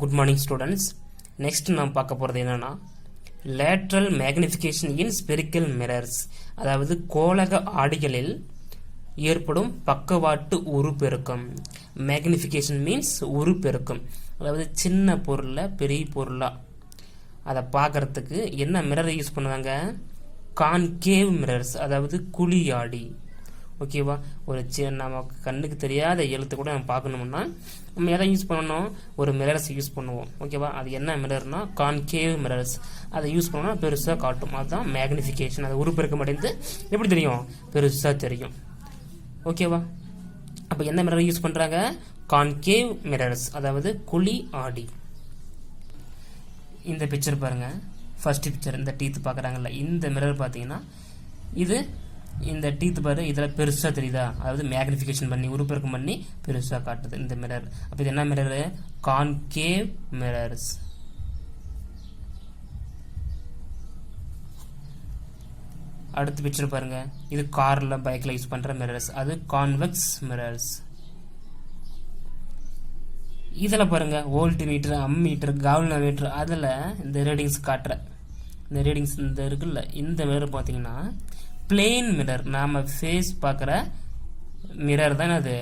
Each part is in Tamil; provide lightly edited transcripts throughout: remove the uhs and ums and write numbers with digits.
Good morning students. நெக்ஸ்ட் நாம் பார்க்க போகிறது என்னன்னா லேட்ரல் மேக்னிஃபிகேஷன் இன் ஸ்பெரிக்கல் மிரர்ஸ், அதாவது கோளக ஆடிகளில் ஏற்படும் பக்கவாட்டு உருப்பெருக்கம். மேக்னிஃபிகேஷன் மீன்ஸ் உருப்பெருக்கம், அதாவது சின்ன பொருளை பெரிய பொருளாக அதை பார்க்கறதுக்கு என்ன மிரரை யூஸ் பண்ணுவாங்க? கான்கேவ் மிரர்ஸ், அதாவது குழி ஆடி. ஓகேவா? ஒரு நமக்கு கண்ணுக்கு தெரியாத எழுத்து கூட நம்ம பார்க்கணும்னா நம்ம எதை யூஸ் பண்ணணும்? ஒரு மிரர்ஸ் யூஸ் பண்ணுவோம். ஓகேவா? அது என்ன மிரர்னா கான்கேவ் மிரர்ஸ். அதை யூஸ் பண்ணோம்னா பெருசாக காட்டும். அதுதான் மேக்னிஃபிகேஷன். அது உருப்பெருக்கம் அடைந்து எப்படி தெரியும்? பெருசாக தெரியும். ஓகேவா? அப்போ என்ன மிரர் யூஸ் பண்ணுறாங்க? கான்கேவ் மிரர்ஸ், அதாவது குழி ஆடி. இந்த பிக்சர் பாருங்க, ஃபர்ஸ்ட் பிக்சர். இந்த டீத் பார்க்குறாங்கல்ல, இந்த மிரர் பார்த்தீங்கன்னா இது இந்த டீத் பாரு, இதில் பெருசாக தெரியுதா? அதாவது மேக்னிஃபிகேஷன் பண்ணி உருப்பெருக்கம் பண்ணி பெருசாக காட்டுது இந்த மிரர். அப்போ இது என்ன மிரரு? Concave mirrors. அடுத்த பிக்சர் பாருங்க, இது கார்ல பைக்ல யூஸ் பண்ற மிரர்ஸ், அது கான்வெக்ஸ் மிரர்ஸ். இதில் பாருங்க வோல்ட் மீட்டர், அம்மீட்டர், கால்வனோமீட்டர், அதில் இந்த ரீடிங்ஸ் காட்டுற இந்த ரீடிங்ஸ் இந்த இருக்குல்ல, இந்த மிரர் பார்த்தீங்கன்னா பிளேன் மிரர். நாம ஃபேஸ் பார்க்குற மிரர் தான் அது,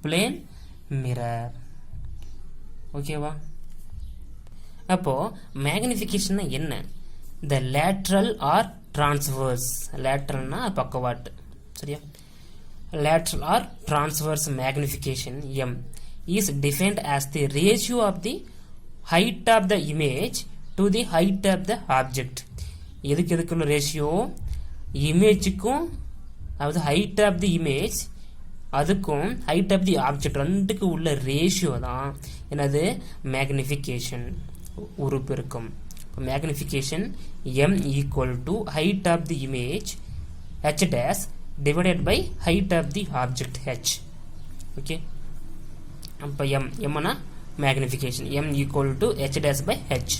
பிளேன் மிரர். ஓகேவா? அப்போ மேக்னிஃபிகேஷன் என்ன? The lateral or transverse. லேட்ரல்னா பக்கவாட்டு, சரியா? Lateral or transverse magnification M is defined as the ratio of the height of the image to the height of the object. எதுக்குள்ள ரேஷியோ? இமேஜுக்கும், அதாவது ஹைட் ஆஃப் தி இமேஜ் அதுக்கும் ஹைட் ஆஃப் தி ஆப்ஜெக்ட் ரெண்டுக்கு உள்ள ரேஷியோ தான் என்னது? மேக்னிஃபிகேஷன், உருப்பெருக்கம். Magnification M equal to height of the image H dash divided by height of the object H. Okay? அப்போ எம்னா magnification. M equal to H dash by H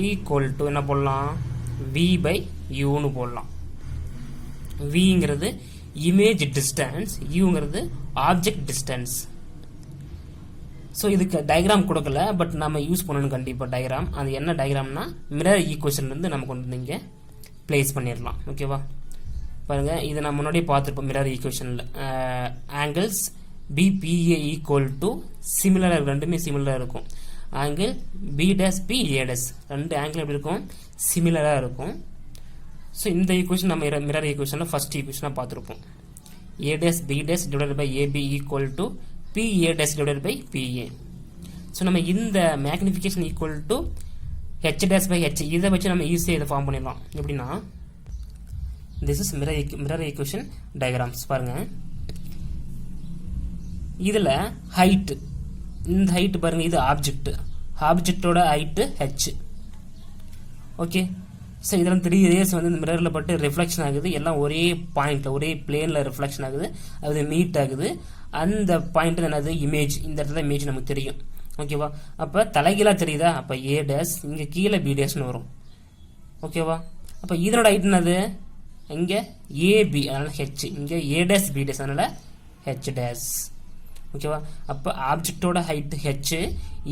equal to என்ன போடலாம்? V பை யூன்னு போடலாம். Vங்கிறது இமேஜ் டிஸ்டன்ஸ், யூங்கிறது ஆப்ஜெக்ட் டிஸ்டன்ஸ். ஸோ இதுக்கு டயக்ராம் கொடுக்கல, பட் நம்ம யூஸ் பண்ணணும் கண்டிப்பாக டயக்ராம். அது என்ன டயக்ராம்னா மிரர் ஈக்குவேஷன்லேருந்து நம்ம கொண்டு வந்து இங்கே பிளேஸ் பண்ணிடலாம். ஓகேவா? பாருங்க, இதை நம்ம முன்னாடியே பார்த்துருப்போம். மிரர் ஈக்குவேஷனில் ஆங்கிள்ஸ் BPA ஈக்குவல் டு சிமிலராக, ரெண்டுமே சிமிலராக இருக்கும். Angle B dash PA dash, ரெண்டு ஆங்கிள் எப்படி இருக்கும்? சிமிலராக இருக்கும். ஸோ இந்த ஈக்குவேஷன் நம்ம மிரர் ஈக்குவேஷனில் ஃபர்ஸ்ட் ஈக்குவேஷனாக பார்த்துருப்போம். A dash B dash divided by AB equal to PA dash divided by PA. So நம்ம இந்த magnification equal to H dash by H, இதை வச்சு நம்ம ஈஸியாக இதை ஃபார்ம் பண்ணிடலாம். எப்படின்னா, this is mirror equation diagrams. பாருங்க, இதில் ஹைட்டு, இந்த ஹைட்டு பாருங்க, இது ஆப்ஜெக்ட், ஆப்ஜெக்டோட ஹைட்டு H. ஓகே? ஸோ இதெல்லாம் 3 ரேஸ் வந்து இந்த மிரரில் பட்டு ரிஃப்ளெக்ஷன் ஆகுது. எல்லாம் ஒரே பாயிண்ட்ல, ஒரே பிளேனில் ரிஃப்ளெக்ஷன் ஆகுது, அது மீட் ஆகுது. அந்த பாயிண்ட் என்னது? இமேஜ். இந்த இடத்துல இமேஜ் நமக்கு தெரியும். ஓகேவா? அப்போ தலைகீழாக தெரியுதா? அப்போ A dash, இங்கே கீழே B dashன்னு வரும். ஓகேவா? அப்போ இதனோட ஹைட் என்னது? இங்கே AB, அதனால H. இங்கே A dash B dash, அதனால H dash. ஓகேவா? அப்போ ஆப்ஜெக்டோட ஹைட்டு H,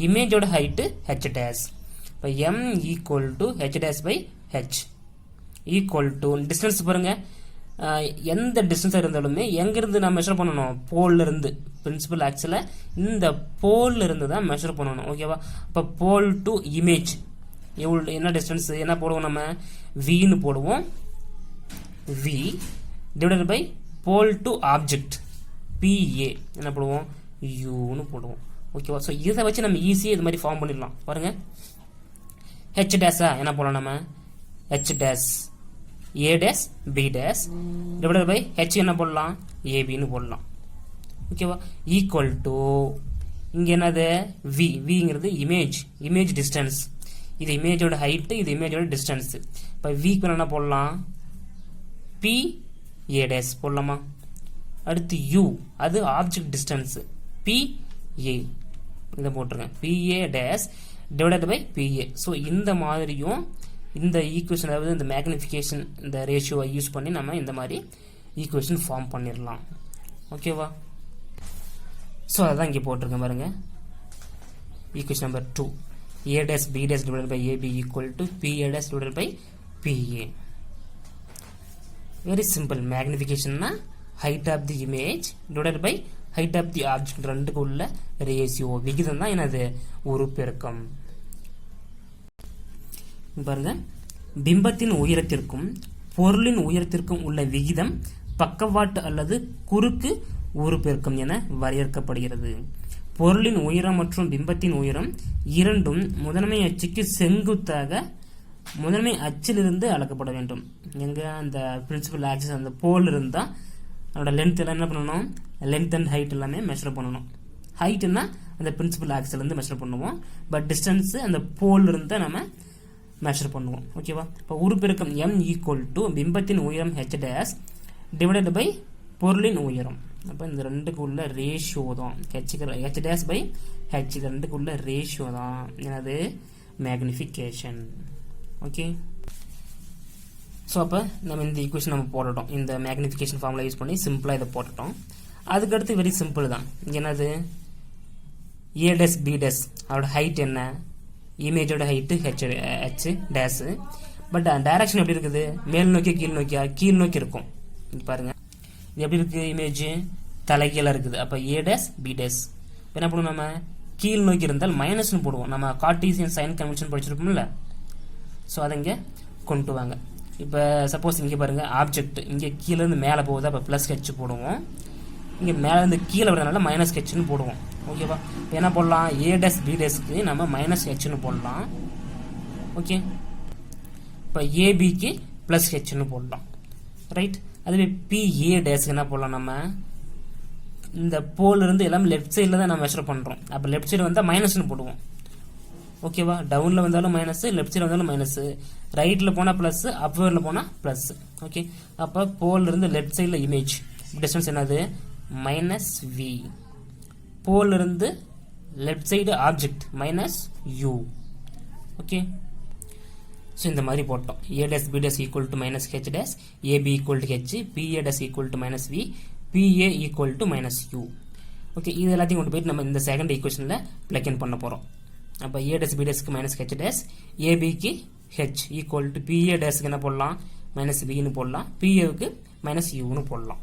இமேஜோட ஹைட்டு H dash. இப்போ M equal to H dash by H equal to distance. பாருங்க, எந்த டிஸ்டன்ஸாக இருந்தாலுமே எங்கேருந்து நான் மெஷர் பண்ணணும்? போல்ல இருந்து. பிரின்சிபல் ஆக்சில் இந்த போல்ல இருந்து தான் மெஷர் பண்ணணும். ஓகேவா? இப்போ போல் டு இமேஜ் எவ்வளோ, என்ன டிஸ்டன்ஸ், என்ன போடுவோம்? நம்ம Vன்னு போடுவோம். V divided by pole to object PA என்ன போடுவோம்? யூன்னு போடுவோம். ஓகேவா? ஸோ இதை வச்சு நம்ம ஈஸியாக இது மாதிரி ஃபார்ம் பண்ணிடலாம். பாருங்க, H டேஷா என்ன போடலாம்? நம்ம H dash A dash B dash divided by H என்ன போடலாம்? ABன்னு போடலாம். ஓகேவா? ஈக்குவல் டு இங்கே என்னது? Vங்கிறது இமேஜ் டிஸ்டன்ஸ். இது இமேஜோட ஹைட்டு, இது இமேஜோட டிஸ்டன்ஸ். இப்போ Vக்கு என்ன போடலாம்? PA dash போடலாமா? அடுத்து U, அது ஆப்ஜெக்ட் டிஸ்டன்ஸ், PA இதை போட்டுருங்க. PA dash divided by PA. So இந்த மாதிரியும் இந்த ஈக்குவேஷன், அதாவது இந்த மேக்னிஃபிகேஷன், இந்த ரேஷியோவை யூஸ் பண்ணி நம்ம இந்த மாதிரி ஈக்குவேஷன் ஃபார்ம் பண்ணிடலாம். ஓகேவா? ஸோ அதான் இங்கே போட்டிருக்கேன் பாருங்க. equation number 2. A dash B dash divided by AB equal to PA dash divided by PA. Very simple. Magnification na height of the image divided by height of the object ரெண்டுக்கு உள்ள ரேஷியோ விகிதம் தான் என்னது உருப்பெருக்கம். பாருங்க, பிம்பத்தின் உயரத்திற்கும் பொருளின் உயரத்திற்கும் உள்ள விகிதம் பக்கவாட்டு அல்லது குறுக்கு உருப்பெருக்கம் என வரையறுக்கப்படுகிறது. பொருளின் உயரம் மற்றும் பிம்பத்தின் உயரம் இரண்டும் முதன்மை அச்சுக்கு செங்குத்தாக முதன்மை அச்சிலிருந்து அளக்கப்பட வேண்டும். எங்க அந்த பிரின்சிபல் ஆக்சிஸ் அந்த போல் இருந்தா அதோட லென்த் எல்லாம் என்ன பண்ணணும், லென்த் அண்ட் ஹைட் எல்லாமே மெஷர் பண்ணணும். ஹைட்னா அந்த பிரின்சிபல் ஆக்சிஸ்ல இருந்து மெஷர் பண்ணுவோம், பட் டிஸ்டன்ஸ் அந்த போல் இருந்தா நம்ம மெஷர் பண்ணுவோம். ஓகேவா? இப்போ உருப்பெருக்கம் m ஈக்குவல் டு பிம்பத்தின் உயரம் h டேஷ் டிவைடட் பை பொருளின் உயரம். அப்போ இந்த ரெண்டுக்கு உள்ள ரேஷியோ தான் h டேஷ் பை h, இது ரெண்டுக்கு உள்ள ரேஷியோ தான் என்னது மேக்னிஃபிகேஷன். ஓகே, ஸோ அப்போ நம்ம இந்த ஈக்குவேஷன் நம்ம போட்டுட்டோம். இந்த மேக்னிஃபிகேஷன் ஃபார்முலா யூஸ் பண்ணி சிம்பிளாக இதை போட்டுட்டோம். அதுக்கடுத்து வெரி சிம்பிள் தான். என்னது a டேஷ் b டேஷ் அதோட ஹைட் என்ன, இமேஜோட height h dash. But direction எப்படி இருக்குது, மேல் நோக்கி கீழ் நோக்கியா, கீழ் நோக்கி இருக்கும். பாருங்க, இது எப்படி இருக்கு, இமேஜ் தலைகீழ இருக்குது. அப்போ a டேஷ் b டேஷ் என்ன பண்ணுவோம், நம்ம கீழ் நோக்கி இருந்தால் மைனஸ்னு போடுவோம். நம்ம கார்ட்டீசியன் சைன் கன்வென்ஷன் படிச்சிருப்போம்ல, ஸோ அதை இங்கே கொண்டு வாங்க. இப்போ சப்போஸ் இங்கே பாருங்க, ஆப்ஜெக்ட் இங்கே கீழே இருந்து மேலே போகுது, அப்போ ப்ளஸ் ஹெச் போடுவோம். இங்கே மேலே இருந்து கீழே வரதுனால மைனஸ் ஹெச்னு போடுவோம். ஓகேவா? இப்போ என்ன போடலாம், a டேஷ் b டேஷ்க்கு நம்ம மைனஸ் ஹெச்னு போடலாம். ஓகே, இப்போ ஏபிக்கு ப்ளஸ் ஹெச்னு போடலாம். ரைட்? அதுவே PA டேஷ்க்கு என்ன போடலாம், நம்ம இந்த போல் இருந்து எல்லாமே லெஃப்ட் சைடில் தான் நம்ம மெஷர் பண்ணுறோம். அப்போ லெஃப்ட் சைடு வந்தால் மைனஸ்னு போடுவோம். ஓகேவா? டவுனில் வந்தாலும் மைனஸ், லெஃப்ட் சைடு வந்தாலும் மைனஸ், ரைட்டில் போனால் ப்ளஸ், அப்வேர்டில் போனால் ப்ளஸ். ஓகே, அப்போ போல் இருந்து லெஃப்ட் சைடில் இமேஜ் டிஸ்டன்ஸ் என்னது மைனஸ் வி, போல் இருந்து left side object minus you. Okay, so இந்த மாதிரி போட்டோம். a dash b dash equal to minus h dash, ab equal to h, pa dash equal to minus v, pa equal to minus u. Okay, இது எல்லாத்தையும் கொண்டு போயிட்டு நம்ம இந்த செகண்ட் ஈக்குவேஷனில் பிளக் இன் பண்ண போகிறோம். அப்போ a dash b dash க்கு மைனஸ் h dash, ab க்கு h equal to pa dash க்கு என்ன போடலாம், மைனஸ் vன்னு போடலாம், pa க்கு மைனஸ் uன்னு போடலாம்.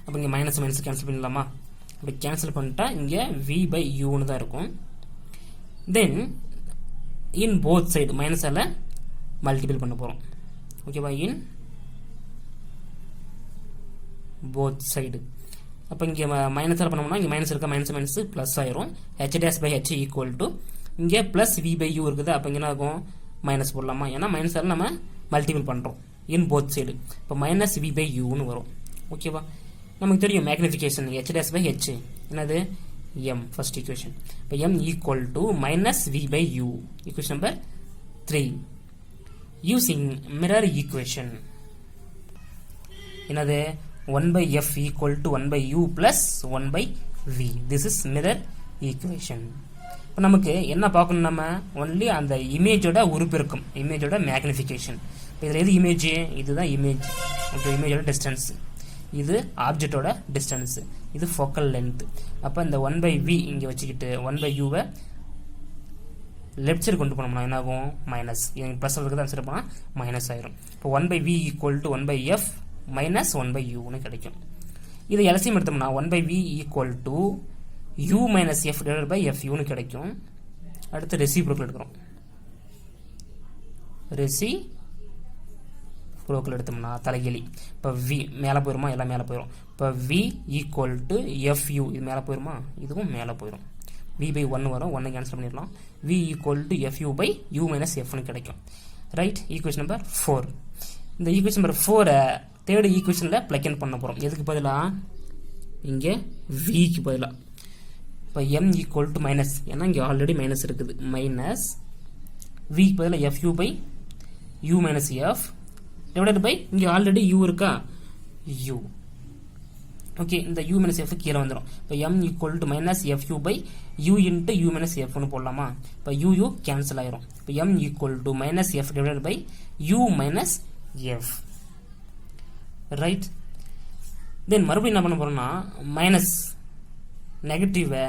அப்போ இங்கே மைனஸ் மைனஸ் கேன்சல் பண்ணிடலாமா? அப்படி கேன்சல் பண்ணிட்டா இங்கே v by uன்னு தான் இருக்கும். தென் இன் போத் சைடு மைனஸால் மல்டிபிள் பண்ண போகிறோம். ஓகேவா? In both side. அப்போ இங்கே மைனஸால் பண்ணோம்னா இங்கே மைனஸ் இருக்கா, மைனஸ் மைனஸ் ப்ளஸ் ஆயிரும். h dash by h equal to இங்கே ப்ளஸ் v பை u இருக்குது. அப்போ இங்கே என்ன ஆகும், மைனஸ் போடலாமா? ஏன்னா மைனஸால் நம்ம மல்டிபிள் பண்ணுறோம் இன் போத் சைடு. இப்போ மைனஸ் v பை uன்னு வரும். ஓகேவா? நமக்கு தெரியும் magnification h dash by h என்னது m, ஃபர்ஸ்ட் ஈக்குவேஷன். இப்போ m equal to minus v by u, equation number 3. Using mirror equation என்னது 1 by f equal to 1 by u plus 1 by v. This is mirror equation. இப்போ நமக்கு என்ன பார்க்கணும், நம்ம ஒன்லி அந்த இமேஜோட உருப்பெருக்கம், இமேஜோட மேக்னிஃபிகேஷன். இப்போ இதில் எது இமேஜ், இதுதான் இமேஜ். ஓகே, இமேஜோட டிஸ்டன்ஸ், இது ஆப்ஜெக்டோட டிஸ்டன்ஸ், இது ஃபோக்கல் லென்த். அப்போ இந்த 1 by v இங்கே வச்சுக்கிட்டு 1 by u-வை லெஃப்ட் சைடு கொண்டு போனோம்னா என்ன ஆகும், மைனஸ். ப்ளஸ் இருக்கிறது ஆன்சர் போனால் மைனஸ் ஆயிரும். இப்போ 1 by v equal to 1 by f minus 1 by u கிடைக்கும். இதை எல்சிஎம் எடுத்தோம்னா 1 by v equal to u minus f divided by f u கிடைக்கும். அடுத்து ரெசிப்ரோக்கல் எடுக்கிறோம். ரெசிப்ரோக்கல் எடுத்தோம்னா தலைகீழி. இப்போ v மேலே போயிருமா, எல்லாம் மேலே போயிடும். இப்போ v equal to f u, இது மேலே போயிருமா, இதுவும் மேலே போயிடும். v by 1 வரும், 1 கேன்சல் பண்ணிடலாம். v equal to f u by u minus f கிடைக்கும். ரைட்? Equation number 4. இந்த ஈக்குவேஷன் நம்பர் 4 தேர்ட் ஈக்குவேஷனில் பிளக் இன் பண்ண போகிறோம். எதுக்கு பதிலாக, இங்கே விக்கு பதிலாக. இப்போ m ஈக்குவல் டு மைனஸ், ஏன்னா இங்கே ஆல்ரெடி மைனஸ் இருக்குது, மைனஸ் விக்கு பதிலாக f u by u minus f divided by இங்கே ஆல்ரெடி யூ இருக்கா, யூ. ஓகே, இந்த u மைனஸ் எஃப் கீழே வந்துடும். இப்போ m equal to minus f u by u into u minus எஃப்னு போடலாமா? இப்போ யூ கேன்சல் ஆயிரும். இப்போ m equal to minus f divided by u minus f. Right? Then மறுபடியும் என்ன பண்ண போறோம்னா மைனஸ் நெகட்டிவை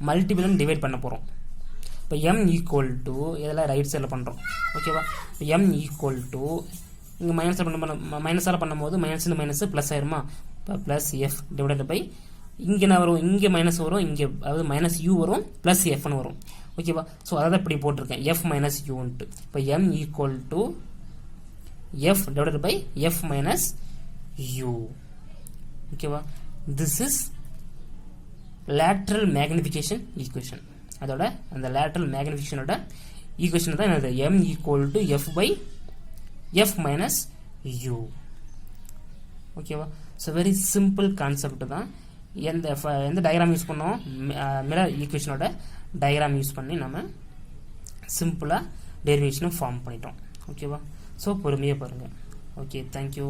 மல்டிபிள் டிவைட் பண்ண போகிறோம். இப்போ m ஈக்குவல் டு இதெல்லாம் ரைட் சைடில் பண்ணுறோம் ஓகேவா. m ஈக்குவல் டு இங்கே மைனஸால் பண்ணும்போது மைனஸ் மைனஸ் ப்ளஸ் ஆயிருமா. இப்போ ப்ளஸ் எஃப் டிவைடட் பை இங்கே என்ன வரும், இங்கே மைனஸ் வரும், இங்கே அதாவது மைனஸ் யூ வரும், ப்ளஸ் எஃப்னு வரும் ஓகேவா. ஸோ அதை இப்படி போட்டிருக்கேன் எஃப் மைனஸ் யூன்ட்டு. இப்போ m equal to f divided by f minus u ஓகேவா. This is lateral magnification equation. அதோட அந்த லேட்ரல் மேக்னிஃபிகேஷனோட ஈக்குவேஷன் தான் என்னது, m equal to f by f minus u ஓகேவா. ஸோ வெரி சிம்பிள் கான்செப்ட் தான். எந்த டயக்ராம் யூஸ் பண்ணோம், மிரர் ஈக்குவேஷனோட டயக்ராம் யூஸ் பண்ணி நம்ம சிம்பிளாக டெரிவேஷனை ஃபார்ம் பண்ணிட்டோம் ஓகேவா. ஸோ பொறுமையாக பாருங்கள். Okay, thank you.